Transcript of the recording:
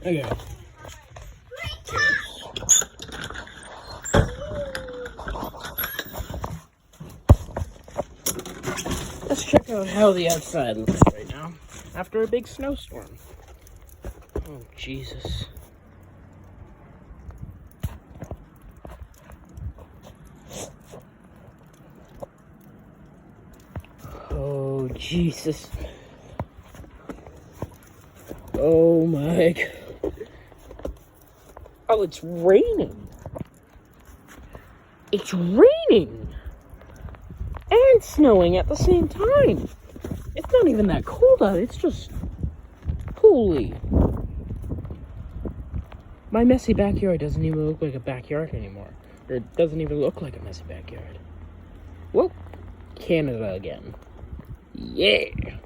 Okay. Let's check out how the outside looks right now after a big snowstorm. Oh, Jesus. Oh, Jesus. Oh, my God. Oh, it's raining. It's raining. And snowing at the same time. It's not even that cold out. It's just cooly. My messy backyard doesn't even look like a backyard anymore. Or it doesn't even look like a messy backyard. Well, Canada again. Yeah.